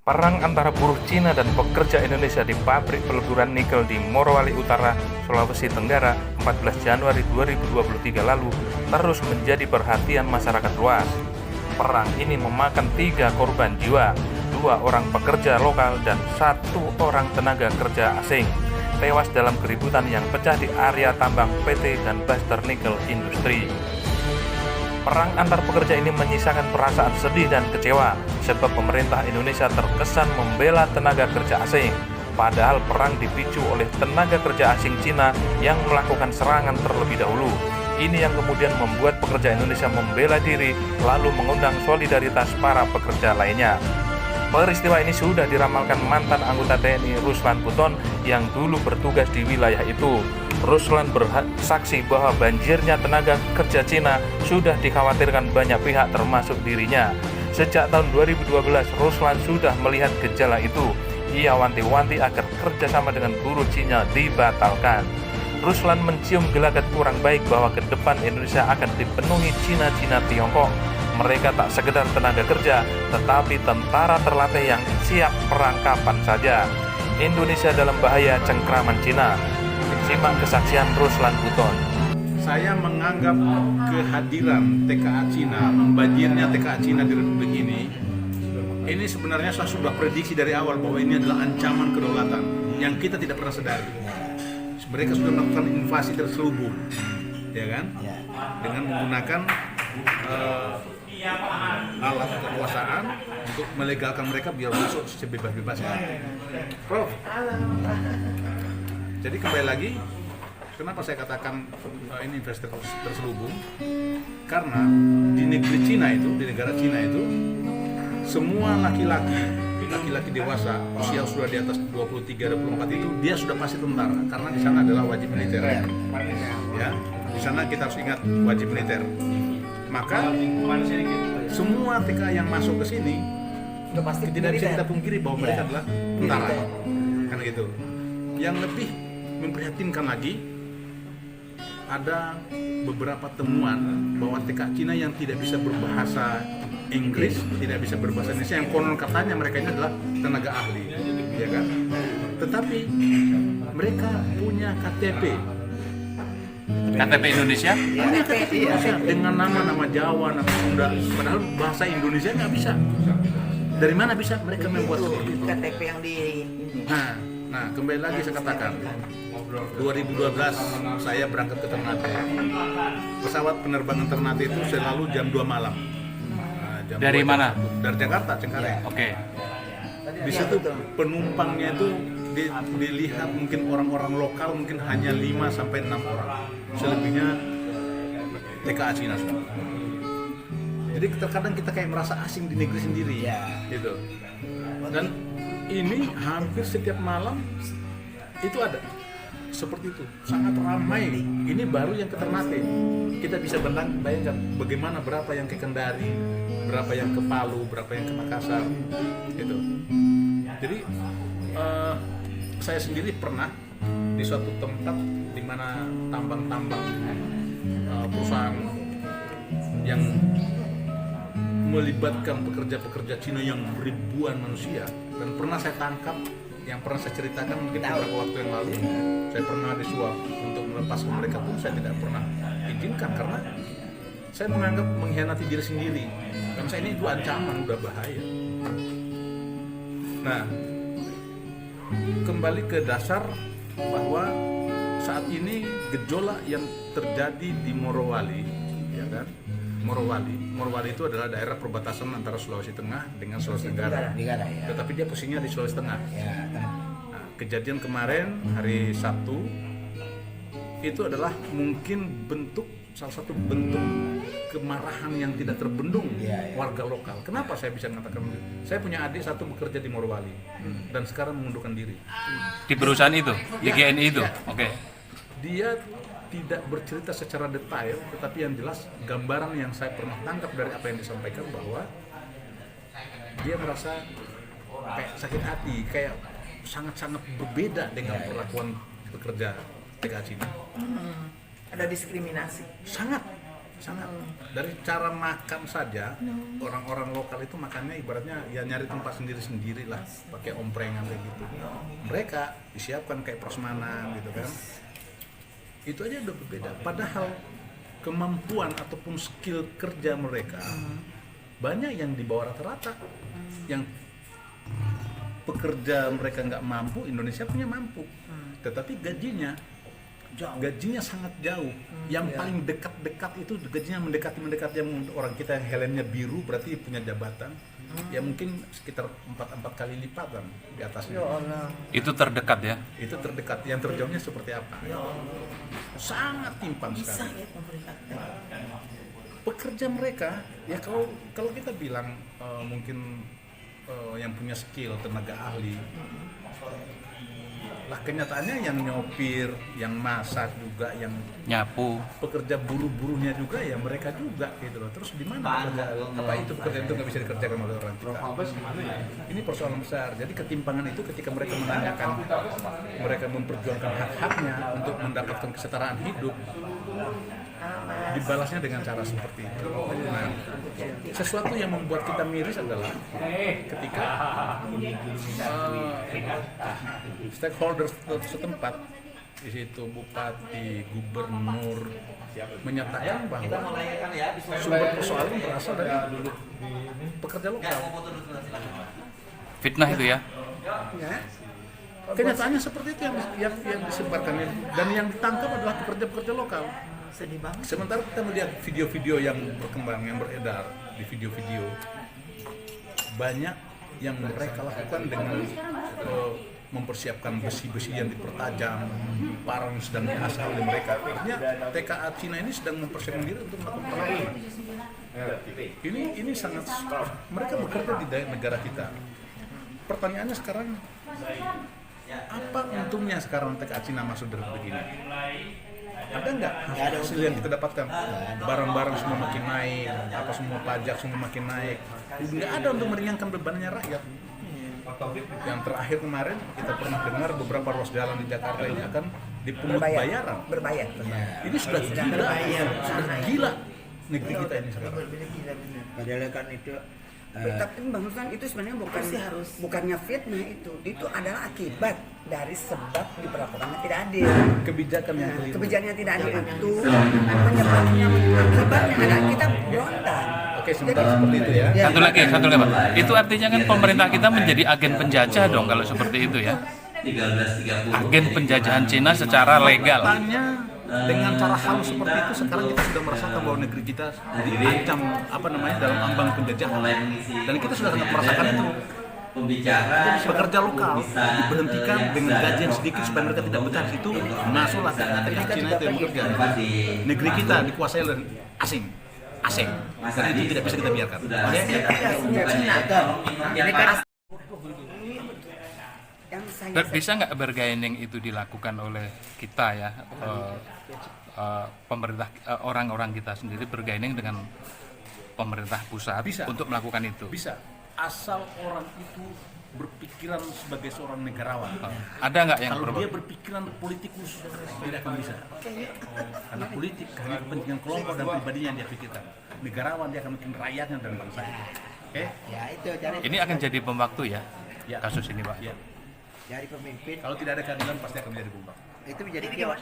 Perang antara buruh Cina dan pekerja Indonesia di pabrik peleburan nikel di Morowali Utara, Sulawesi Tenggara 14 Januari 2023 lalu terus menjadi perhatian masyarakat luas. Perang ini memakan 3 korban jiwa, 2 orang pekerja lokal dan 1 orang tenaga kerja asing tewas dalam keributan yang pecah di area tambang PT dan Buster Nickel Industri. Perang antar pekerja ini menyisakan perasaan sedih dan kecewa sebab pemerintah Indonesia terkesan membela tenaga kerja asing, padahal perang dipicu oleh tenaga kerja asing Cina yang melakukan serangan terlebih dahulu. Ini yang kemudian membuat pekerja Indonesia membela diri lalu mengundang solidaritas para pekerja lainnya. Peristiwa ini sudah diramalkan mantan anggota TNI Ruslan Buton yang dulu bertugas di wilayah itu. Ruslan bersaksi bahwa banjirnya tenaga kerja Cina sudah dikhawatirkan banyak pihak termasuk dirinya. Sejak tahun 2012, Ruslan sudah melihat gejala itu. Ia wanti-wanti agar kerjasama dengan buruh Cina dibatalkan. Ruslan mencium gelagat kurang baik bahwa ke depan Indonesia akan dipenuhi Cina-Cina Tiongkok. Mereka tak sekedar tenaga kerja, tetapi tentara terlatih yang siap perang kapan saja. Indonesia dalam bahaya cengkraman Cina. Simak kesaksian Ruslan Buton. Saya menganggap kehadiran TKA Cina, membanjirnya TKA Cina di Republik ini sebenarnya saya sudah prediksi dari awal bahwa ini adalah ancaman kedaulatan yang kita tidak pernah sadari. Mereka sudah melakukan invasi terselubung, ya kan? Dengan menggunakan alat kekuasaan untuk melegalkan mereka biar masuk sebebas-bebasnya. Prof. Jadi kembali lagi, kenapa saya katakan ini invasi terselubung? Karena di negeri Cina itu, di negara Cina itu, semua laki-laki dewasa usia sudah di atas 23-24 itu dia sudah pasti tentara karena di sana adalah wajib militer. Ya, di sana kita harus ingat wajib militer. Maka semua TKA yang masuk ke sini tidak bisa kita pungkiri bahwa mereka adalah tentara. Kan gitu. Yang lebih memprihatinkan lagi, ada beberapa temuan bahwa TKA Cina yang tidak bisa berbahasa Inggris, tidak bisa berbahasa Indonesia, yang konon katanya mereka ini adalah tenaga ahli, ya kan? Tetapi mereka punya KTP Indonesia? Indonesia dengan nama Jawa, nama Sunda, padahal bahasa Indonesia nggak bisa. Dari mana bisa mereka membuat seperti itu? KTP yang di ini. Nah, kembali lagi saya katakan, 2012 saya berangkat ke Ternate. Pesawat penerbangan Ternate itu selalu jam 2 malam. Dari mana? Dari Jakarta, Cengkareng. Oke. Di situ penumpangnya itu dilihat mungkin orang-orang lokal mungkin hanya 5-6 orang. Selebihnya TKA Cina semua. Jadi terkadang kita kayak merasa asing di negeri sendiri, gitu. Dan ini hampir setiap malam itu ada seperti itu, sangat ramai. Ini baru yang ke Ternate. Kita bisa bayangkan bagaimana berapa yang ke Kendari, berapa yang ke Palu, berapa yang ke Makassar, gitu. Jadi saya sendiri pernah di suatu tempat di mana tambang-tambang perusahaan yang melibatkan pekerja-pekerja Cina yang ribuan manusia, dan pernah saya tangkap, yang pernah saya ceritakan mungkin beberapa waktu yang lalu, saya pernah disuap untuk melepaskan mereka pun saya tidak pernah izinkan karena saya menganggap mengkhianati diri sendiri. Dan saya ini itu ancaman, udah bahaya. Nah, kembali ke dasar bahwa saat ini gejolak yang terjadi di Morowali, ya kan? Morowali itu adalah daerah perbatasan antara Sulawesi Tengah dengan Sulawesi Tenggara. Tetapi dia posisinya di Sulawesi Tengah. Nah, kejadian kemarin hari Sabtu itu adalah mungkin salah satu bentuk kemarahan yang tidak terbendung warga lokal. Kenapa saya bisa mengatakan begitu? Saya punya adik satu bekerja di Morowali dan sekarang mengundurkan diri. Di perusahaan itu, di GNI itu. Oke. Dia tidak bercerita secara detail, tetapi yang jelas gambaran yang saya pernah tangkap dari apa yang disampaikan bahwa dia merasa kayak sakit hati, kayak sangat-sangat berbeda dengan perlakuan pekerja TKA Cina. Ada diskriminasi. Sangat. sangat. Dari cara makan saja, orang-orang lokal itu makannya ibaratnya ya nyari tempat sendiri-sendiri lah, pakai omprengan kayak gitu. Mereka disiapkan kayak prasmanan gitu kan. Itu aja udah berbeda. Padahal kemampuan ataupun skill kerja mereka banyak yang di bawah rata-rata. Yang pekerja mereka nggak mampu, Indonesia punya mampu. Tetapi gajinya sangat jauh. Yang paling dekat-dekat itu gajinya mendekati yang orang kita yang helmnya biru berarti punya jabatan. Ya mungkin sekitar 4 kali lipatan di atasnya. Itu terdekat ya? Itu terdekat. Yang terjauhnya seperti apa? Sangat timpang sekali. Pekerja mereka ya kalau kita bilang mungkin yang punya skill, tenaga ahli. Lah kenyataannya yang nyopir, yang masak juga, yang Nyapu. pekerja buruh-buruhnya juga ya mereka juga gitu loh. Terus di mana apa itu pekerjaan itu nggak bisa dikerjakan oleh orang kita? Ini persoalan besar. Jadi ketimpangan itu ketika mereka menanyakan, mereka memperjuangkan hak-haknya untuk mendapatkan kesetaraan hidup, dibalasnya dengan cara seperti itu. Nah, sesuatu yang membuat kita miris adalah ketika stakeholders setempat, di situ bupati, gubernur menyatakan bahwa sumber persoalan berasal dari pekerja lokal. Fitnah itu ya? Kenyataannya seperti itu yang disebarkan, dan yang ditangkap adalah pekerja-pekerja lokal. Sedih banget. Sementara kita melihat video-video yang berkembang, yang beredar di video-video, banyak yang mereka lakukan dengan mempersiapkan besi-besi yang dipertajam, parang sedang diasah oleh mereka. Artinya TKA Cina ini sedang mempersiapkan diri untuk melakukan perlawanan. Ini sangat, mereka bekerja di negara kita. Pertanyaannya sekarang, apa untungnya sekarang TKA Cina masuk dari begini? Ada nggak hasil yang kita dapatkan? Barang-barang semua makin naik, apa semua pajak semua makin naik. Nggak ada untuk meringankan bebannya rakyat. Yang terakhir kemarin kita pernah dengar beberapa ruas jalan di Jakarta ini akan dipungut bayaran. Berbayar. Ini sudah gila negeri kita ini sekarang. Padahal kan itu Tapi Bang Ruslan itu sebenarnya bukannya fitnah itu adalah akibat dari sebab diperlakukannya tidak adil. Kebijakan yang keliru. Kebijakan yang tidak adil itu menyebabnya akibatnya adalah kita berontak. Oke, sebentar seperti itu ya. Satu lagi Pak. Itu artinya kan pemerintah kita menjadi agen penjajah dong kalau seperti itu ya? Agen penjajahan Cina secara legal. Tanya dengan cara halus seperti itu, sekarang kita sudah merasakan bahwa negeri kita diancam dalam ambang penjajahan, dan kita sudah sangat merasakan itu. Pekerja lokal diberhentikan dengan gaji yang sedikit supaya mereka tidak betah di situ, masuklah TKA Cina itu yang bekerja. Negeri kita dikuasai oleh asing, dan itu tidak bisa kita biarkan. Ini kan Bisa nggak bargaining itu dilakukan oleh kita ya, pemerintah, orang-orang kita sendiri bargaining dengan pemerintah pusat untuk melakukan itu? Bisa, asal orang itu berpikiran sebagai seorang negarawan. Ada nggak yang kalau dia berpikiran politikus tidak akan bisa, karena politik hanya kepentingan kelompok dan pribadinya yang dia pikirkan. Negarawan dia akan bikin rakyatnya dan bangsanya. Oke? ya itu cari Ini akan jadi pemwaktu ya, kasus ini Pak? Ya. dari pemimpin Kalau tidak ada keadilan pasti akan menjadi bumbang. itu menjadi kios.